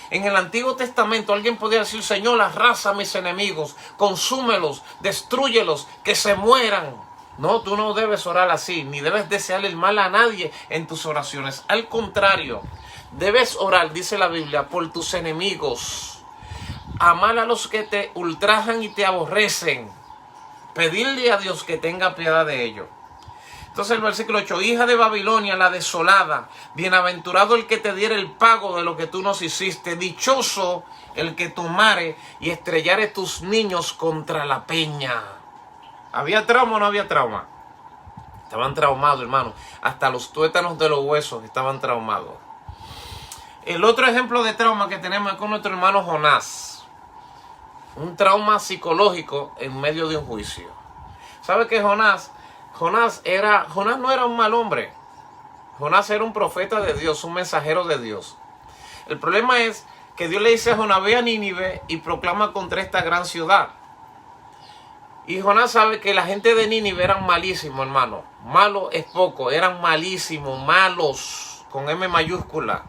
En el Antiguo Testamento alguien podía decir, Señor, arrasa a mis enemigos, consúmelos, destrúyelos, que se mueran. No, tú no debes orar así, ni debes desearle el mal a nadie en tus oraciones. Al contrario, debes orar, dice la Biblia, por tus enemigos. Amar a los que te ultrajan y te aborrecen. pedirle a Dios que tenga piedad de ellos. Entonces el versículo 8, hija de Babilonia, la desolada, bienaventurado el que te diere el pago de lo que tú nos hiciste, dichoso el que tomare y estrellare tus niños contra la peña. ¿Había trauma o no había trauma? Estaban traumados, hermano. Hasta los tuétanos de los huesos estaban traumados. El otro ejemplo de trauma que tenemos es con nuestro hermano Jonás. Un trauma psicológico en medio de un juicio. ¿Sabe que Jonás no era un mal hombre? Jonás era un profeta de Dios, un mensajero de Dios. El problema es que Dios le dice a Jonás, ve a Nínive y proclama contra esta gran ciudad. Y Jonás sabe que la gente de Nínive eran malísimos, hermano. Malo es poco, eran malísimos, malos, con M mayúscula.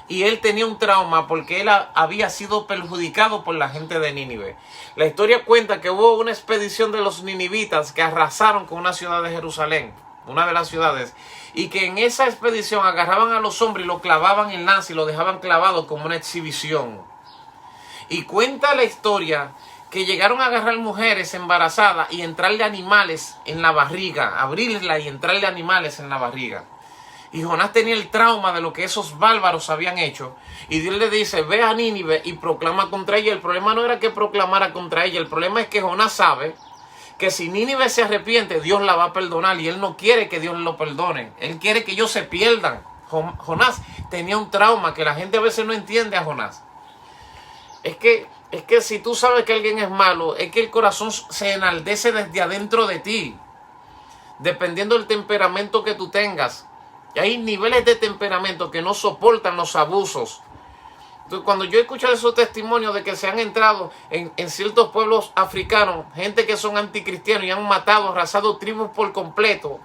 Y él tenía un trauma porque él había sido perjudicado por la gente de Nínive. La historia cuenta que hubo una expedición de los ninivitas que arrasaron con una ciudad de Jerusalén, una de las ciudades, y que en esa expedición agarraban a los hombres y lo clavaban en lanza y lo dejaban clavado como una exhibición. Y cuenta la historia que llegaron a agarrar mujeres embarazadas y entrarle animales en la barriga, abrirla y entrarle animales en la barriga. Y Jonás tenía el trauma de lo que esos bárbaros habían hecho. Y Dios le dice, ve a Nínive y proclama contra ella. El problema no era que proclamara contra ella. El problema es que Jonás sabe que si Nínive se arrepiente, Dios la va a perdonar. Y él no quiere que Dios lo perdone. Él quiere que ellos se pierdan. Jonás tenía un trauma que la gente a veces no entiende a Jonás. Es que si tú sabes que alguien es malo, es que el corazón se enaldece desde adentro de ti. Dependiendo del temperamento que tú tengas. Y hay niveles de temperamento que no soportan los abusos. Entonces, cuando yo he escuchado esos testimonios de que se han entrado en ciertos pueblos africanos, gente que son anticristianos y han matado, arrasado tribus por completo,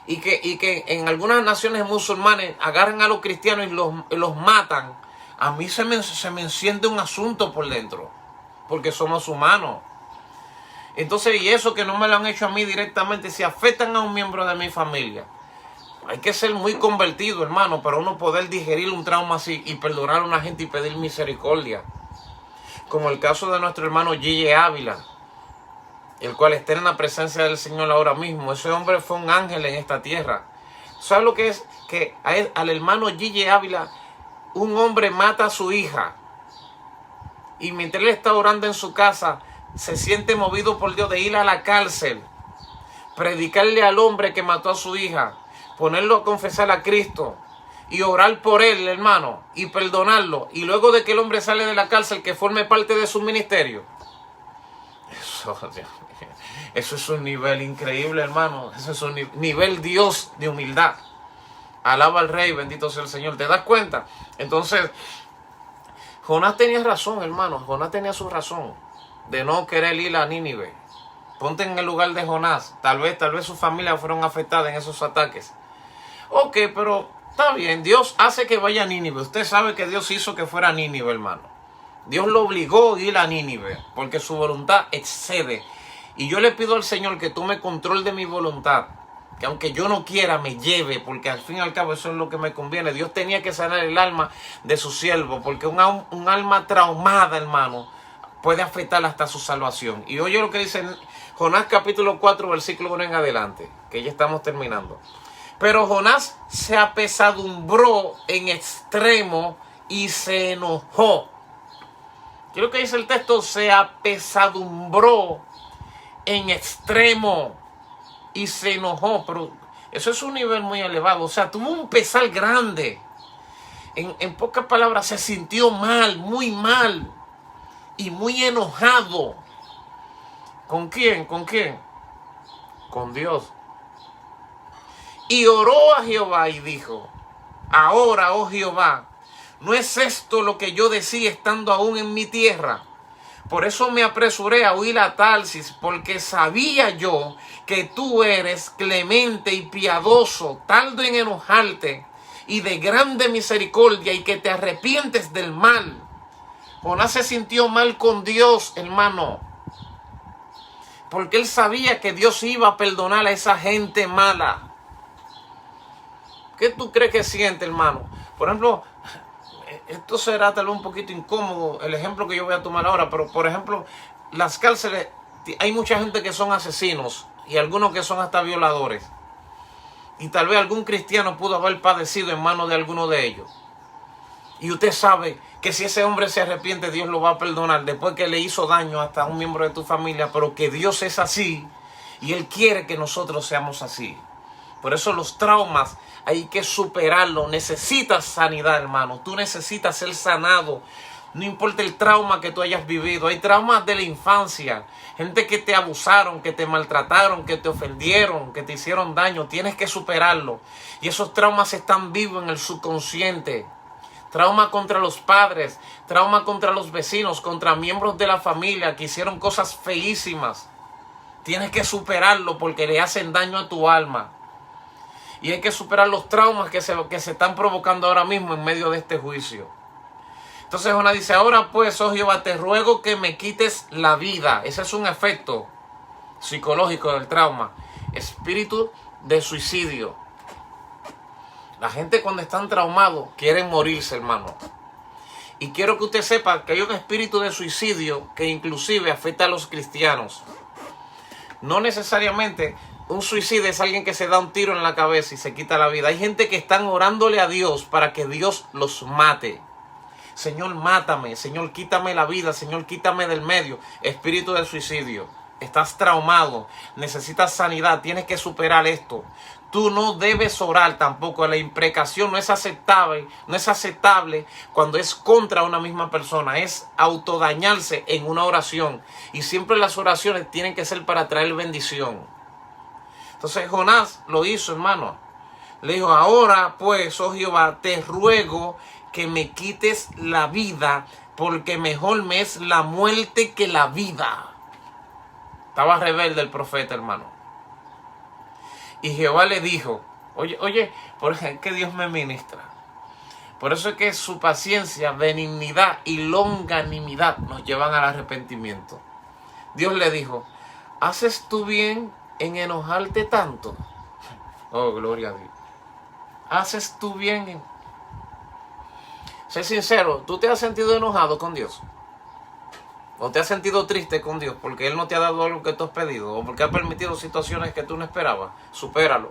y que en algunas naciones musulmanes agarran a los cristianos y los matan, a mí se me enciende un asunto por dentro, porque somos humanos. Entonces, y eso que no me lo han hecho a mí directamente, si afectan a un miembro de mi familia, hay que ser muy convertido, hermano, para uno poder digerir un trauma así y perdonar a una gente y pedir misericordia. Como el caso de nuestro hermano Gille Ávila, el cual está en la presencia del Señor ahora mismo. Ese hombre fue un ángel en esta tierra. ¿Sabe lo que es? Que al hermano Gille Ávila, un hombre mata a su hija. Y mientras él está orando en su casa, se siente movido por Dios de ir a la cárcel, predicarle al hombre que mató a su hija, ponerlo a confesar a Cristo y orar por él, hermano, y perdonarlo. Y luego de que el hombre sale de la cárcel, que forme parte de su ministerio. Eso es un nivel increíble, hermano. Eso es un nivel Dios de humildad. Alaba al Rey, bendito sea el Señor. ¿Te das cuenta? Entonces, Jonás tenía razón, hermano. Jonás tenía su razón de no querer ir a Nínive. Ponte en el lugar de Jonás. Tal vez su familia fueron afectadas en esos ataques. Ok, pero está bien. Dios hace que vaya a Nínive. Usted sabe que Dios hizo que fuera a Nínive, hermano. Dios lo obligó a ir a Nínive porque su voluntad excede. Y yo le pido al Señor que tome control de mi voluntad. Que aunque yo no quiera, me lleve. Porque al fin y al cabo eso es lo que me conviene. Dios tenía que sanar el alma de su siervo. Porque un alma traumada, hermano, puede afectar hasta su salvación. Y oye lo que dice Jonás capítulo 4, versículo 1 en adelante. Que ya estamos terminando. Pero Jonás se apesadumbró en extremo y se enojó. Quiero que dice el texto, se apesadumbró en extremo y se enojó. Pero eso es un nivel muy elevado. O sea, tuvo un pesar grande. En pocas palabras, se sintió mal, muy mal y muy enojado. ¿Con quién? ¿Con quién? Con Dios. Y oró a Jehová y dijo, ahora, oh Jehová, ¿no es esto lo que yo decía estando aún en mi tierra? Por eso me apresuré a huir a Tarsis, porque sabía yo que tú eres clemente y piadoso, tardo en enojarte y de grande misericordia, y que te arrepientes del mal. Jonás se sintió mal con Dios, hermano, porque él sabía que Dios iba a perdonar a esa gente mala. ¿Qué tú crees que siente, hermano? Por ejemplo, esto será tal vez un poquito incómodo, el ejemplo que yo voy a tomar ahora, pero por ejemplo, las cárceles hay mucha gente que son asesinos y algunos que son hasta violadores. Y tal vez algún cristiano pudo haber padecido en manos de alguno de ellos. Y usted sabe que si ese hombre se arrepiente, Dios lo va a perdonar después que le hizo daño hasta a un miembro de tu familia, pero que Dios es así y Él quiere que nosotros seamos así. Por eso los traumas hay que superarlos. Necesitas sanidad, hermano. Tú necesitas ser sanado. No importa el trauma que tú hayas vivido. Hay traumas de la infancia. Gente que te abusaron, que te maltrataron, que te ofendieron, que te hicieron daño. Tienes que superarlo. Y esos traumas están vivos en el subconsciente. Trauma contra los padres, trauma contra los vecinos, contra miembros de la familia que hicieron cosas feísimas. Tienes que superarlo porque le hacen daño a tu alma. Y hay que superar los traumas que se están provocando ahora mismo en medio de este juicio. Entonces Jonás dice, ahora pues, oh Jehová, te ruego que me quites la vida. Ese es un efecto psicológico del trauma. Espíritu de suicidio. La gente cuando están traumados quieren morirse, hermano. Y quiero que usted sepa que hay un espíritu de suicidio que inclusive afecta a los cristianos. No necesariamente un suicidio es alguien que se da un tiro en la cabeza y se quita la vida. Hay gente que están orándole a Dios para que Dios los mate. Señor, mátame. Señor, quítame la vida. Señor, quítame del medio. Espíritu de suicidio. Estás traumado. Necesitas sanidad. Tienes que superar esto. Tú no debes orar tampoco. La imprecación no es aceptable. No es aceptable cuando es contra una misma persona. Es autodañarse en una oración. Y siempre las oraciones tienen que ser para traer bendición. Entonces Jonás lo hizo, hermano. Le dijo, ahora pues, oh Jehová, te ruego que me quites la vida, porque mejor me es la muerte que la vida. Estaba rebelde el profeta, hermano. Y Jehová le dijo, oye, por ejemplo, que Dios me ministra. Por eso es que su paciencia, benignidad y longanimidad nos llevan al arrepentimiento. Dios le dijo, ¿haces tú bien en enojarte tanto? Oh, gloria a Dios. ¿Haces tú bien en... Sé sincero, ¿tú te has sentido enojado con Dios? ¿O te has sentido triste con Dios porque Él no te ha dado algo que tú has pedido? ¿O porque ha permitido situaciones que tú no esperabas? Supéralo.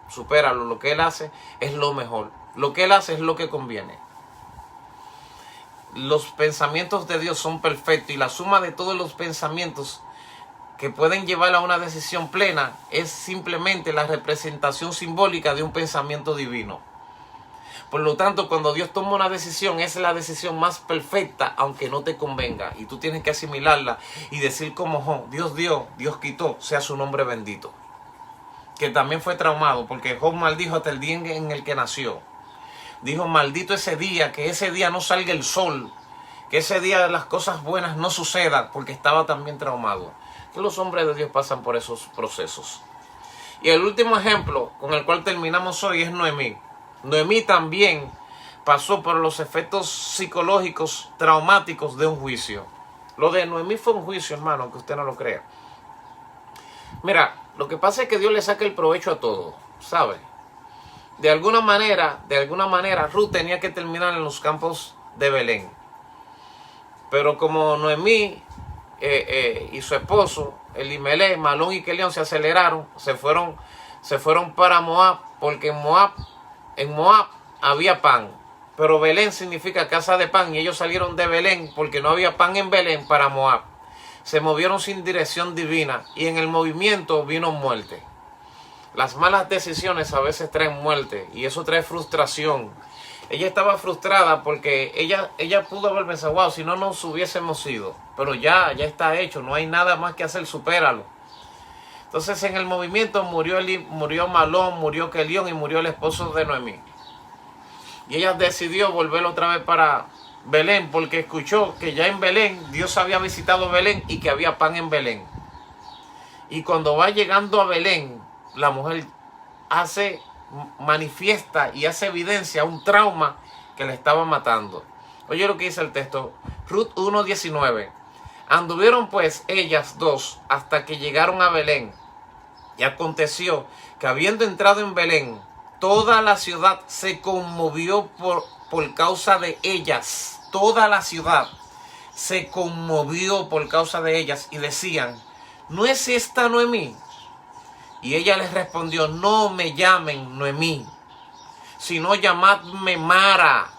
Supéralo. Lo que Él hace es lo mejor. Lo que Él hace es lo que conviene. Los pensamientos de Dios son perfectos y la suma de todos los pensamientos que pueden llevar a una decisión plena es simplemente la representación simbólica de un pensamiento divino. Por lo tanto, cuando Dios toma una decisión, es la decisión más perfecta, aunque no te convenga. Y tú tienes que asimilarla y decir como Job, Dios dio, Dios quitó, sea su nombre bendito. Que también fue traumado, porque Job maldijo hasta el día en el que nació. Dijo, maldito ese día, que ese día no salga el sol, que ese día las cosas buenas no sucedan, porque estaba también traumado. Que los hombres de Dios pasan por esos procesos. Y el último ejemplo con el cual terminamos hoy es Noemí. Noemí también pasó por los efectos psicológicos traumáticos de un juicio. Lo de Noemí fue un juicio, hermano, aunque usted no lo crea. Mira, lo que pasa es que Dios le saca el provecho a todo, ¿sabe? De alguna manera, Ruth tenía que terminar en los campos de Belén. Pero como Noemí y su esposo, Elimelech, Malón y Kelión se aceleraron, se fueron para Moab, porque en Moab había pan, pero Belén significa casa de pan, y ellos salieron de Belén porque no había pan en Belén para Moab. Se movieron sin dirección divina y en el movimiento vino muerte. Las malas decisiones a veces traen muerte y eso trae frustración. Ella estaba frustrada porque ella pudo haber pensado, wow, si no nos hubiésemos ido, pero ya está hecho, no hay nada más que hacer, supéralo. Entonces en el movimiento murió Malón, murió Kelión y murió el esposo de Noemí. Y ella decidió volver otra vez para Belén porque escuchó que ya en Belén Dios había visitado Belén y que había pan en Belén. Y cuando va llegando a Belén, la mujer manifiesta y hace evidencia un trauma que le estaba matando. Oye lo que dice el texto, Ruth 1:19. Anduvieron pues ellas dos hasta que llegaron a Belén. Y aconteció que habiendo entrado en Belén, toda la ciudad se conmovió por causa de ellas. Toda la ciudad se conmovió por causa de ellas y decían: ¿no es esta Noemí? Y ella les respondió: no me llamen Noemí, sino llamadme Mara.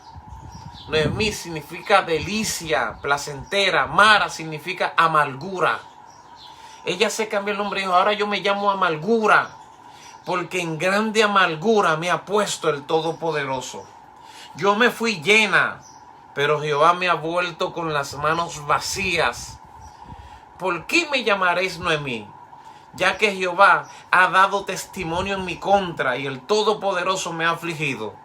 Noemí significa delicia, placentera. Mara significa amargura. Ella se cambió el nombre y dijo: ahora yo me llamo Amargura, porque en grande amargura me ha puesto el Todopoderoso. Yo me fui llena, pero Jehová me ha vuelto con las manos vacías. ¿Por qué me llamaréis Noemí? Ya que Jehová ha dado testimonio en mi contra y el Todopoderoso me ha afligido.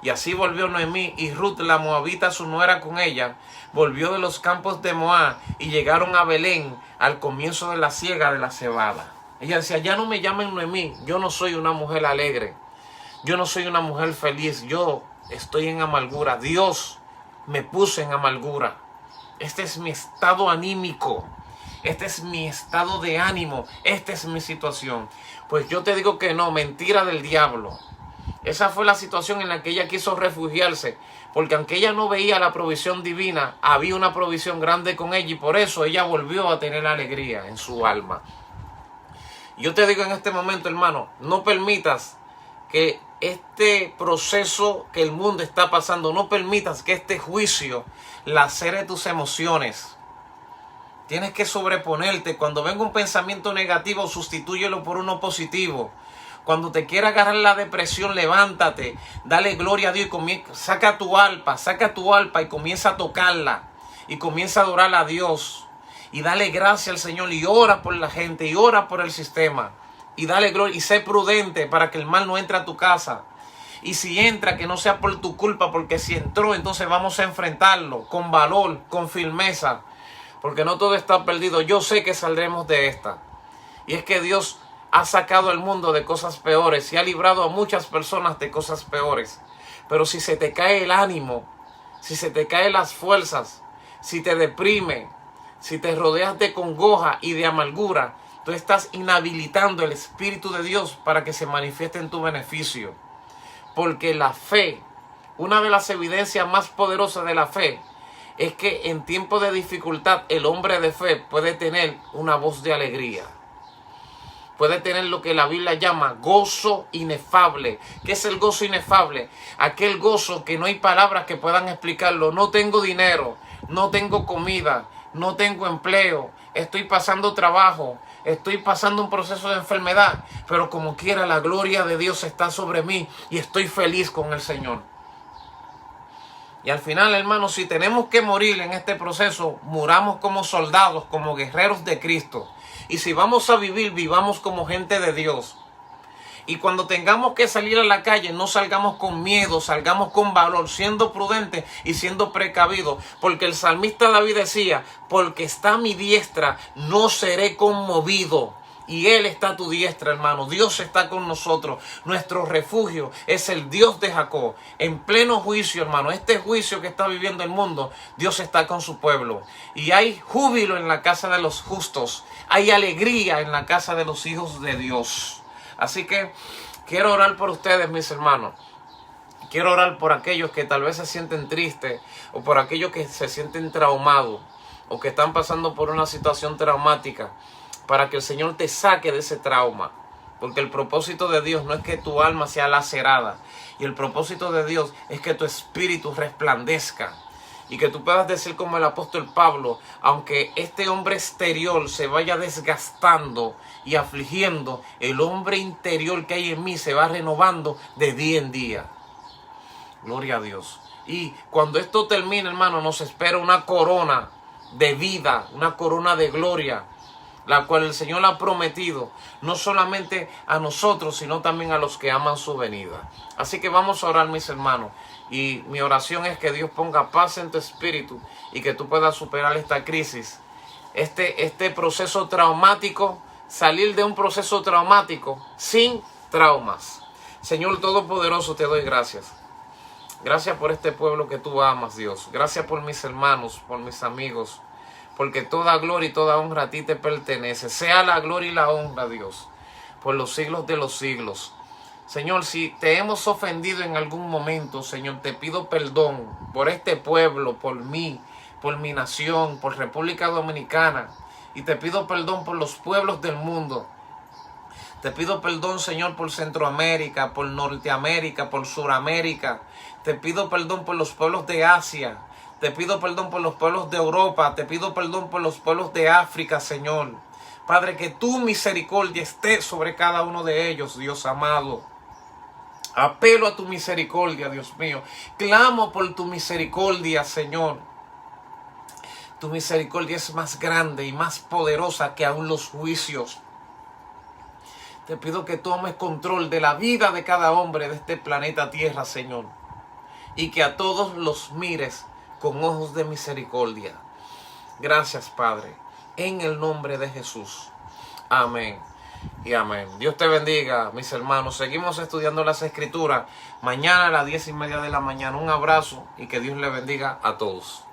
Y así volvió Noemí, y Ruth la moabita, su nuera, con ella. Volvió de los campos de Moab y llegaron a Belén al comienzo de la siega de la cebada. Ella decía: ya no me llamen Noemí, yo no soy una mujer alegre, yo no soy una mujer feliz, yo estoy en amargura. Dios me puso en amargura. Este es mi estado anímico, este es mi estado de ánimo, esta es mi situación. Pues yo te digo que no, mentira del diablo. Esa fue la situación en la que ella quiso refugiarse, porque aunque ella no veía la provisión divina, había una provisión grande con ella, y por eso ella volvió a tener alegría en su alma. Yo te digo en este momento, hermano, no permitas que este proceso que el mundo está pasando, no permitas que este juicio lacere tus emociones. Tienes que sobreponerte. Cuando venga un pensamiento negativo, sustitúyelo por uno positivo. Cuando te quiera agarrar la depresión, levántate, dale gloria a Dios y saca tu arpa y comienza a tocarla y comienza a adorar a Dios y dale gracias al Señor y ora por la gente y ora por el sistema y dale gloria y sé prudente para que el mal no entre a tu casa. Y si entra, que no sea por tu culpa, porque si entró, entonces vamos a enfrentarlo con valor, con firmeza, porque no todo está perdido. Yo sé que saldremos de esta. Y es que Dios ha sacado al mundo de cosas peores y ha librado a muchas personas de cosas peores. Pero si se te cae el ánimo, si se te caen las fuerzas, si te deprime, si te rodeas de congoja y de amargura, tú estás inhabilitando el Espíritu de Dios para que se manifieste en tu beneficio. Porque la fe, una de las evidencias más poderosas de la fe, es que en tiempos de dificultad el hombre de fe puede tener una voz de alegría. Puede tener lo que la Biblia llama gozo inefable. ¿Qué es el gozo inefable? Aquel gozo que no hay palabras que puedan explicarlo. No tengo dinero, no tengo comida, no tengo empleo, estoy pasando trabajo, estoy pasando un proceso de enfermedad, pero como quiera la gloria de Dios está sobre mí y estoy feliz con el Señor. Y al final, hermanos, si tenemos que morir en este proceso, muramos como soldados, como guerreros de Cristo. Y si vamos a vivir, vivamos como gente de Dios. Y cuando tengamos que salir a la calle, no salgamos con miedo, salgamos con valor, siendo prudentes y siendo precavidos. Porque el salmista David decía: porque está a mi diestra, no seré conmovido. Y Él está a tu diestra, hermano. Dios está con nosotros. Nuestro refugio es el Dios de Jacob. En pleno juicio, hermano. Este juicio que está viviendo el mundo, Dios está con su pueblo. Y hay júbilo en la casa de los justos. Hay alegría en la casa de los hijos de Dios. Así que quiero orar por ustedes, mis hermanos. Quiero orar por aquellos que tal vez se sienten tristes, o por aquellos que se sienten traumados, o que están pasando por una situación traumática, para que el Señor te saque de ese trauma. Porque el propósito de Dios no es que tu alma sea lacerada. Y el propósito de Dios es que tu espíritu resplandezca. Y que tú puedas decir como el apóstol Pablo: aunque este hombre exterior se vaya desgastando y afligiendo, el hombre interior que hay en mí se va renovando de día en día. Gloria a Dios. Y cuando esto termine, hermano, nos espera una corona de vida, una corona de gloria, la cual el Señor ha prometido, no solamente a nosotros, sino también a los que aman su venida. Así que vamos a orar, mis hermanos. Y mi oración es que Dios ponga paz en tu espíritu y que tú puedas superar esta crisis, este proceso traumático, salir de un proceso traumático sin traumas. Señor Todopoderoso, te doy gracias. Gracias por este pueblo que tú amas, Dios. Gracias por mis hermanos, por mis amigos, porque toda gloria y toda honra a ti te pertenece. Sea la gloria y la honra, Dios, por los siglos de los siglos. Señor, si te hemos ofendido en algún momento, Señor, te pido perdón por este pueblo, por mí, por mi nación, por República Dominicana. Y te pido perdón por los pueblos del mundo. Te pido perdón, Señor, por Centroamérica, por Norteamérica, por Suramérica. Te pido perdón por los pueblos de Asia. Te pido perdón por los pueblos de Europa. Te pido perdón por los pueblos de África, Señor. Padre, que tu misericordia esté sobre cada uno de ellos, Dios amado. Apelo a tu misericordia, Dios mío. Clamo por tu misericordia, Señor. Tu misericordia es más grande y más poderosa que aún los juicios. Te pido que tomes control de la vida de cada hombre de este planeta Tierra, Señor. Y que a todos los mires con ojos de misericordia. Gracias, Padre. En el nombre de Jesús. Amén y amén. Dios te bendiga, mis hermanos. Seguimos estudiando las Escrituras. Mañana a las 10:30 de la mañana. Un abrazo y que Dios le bendiga a todos.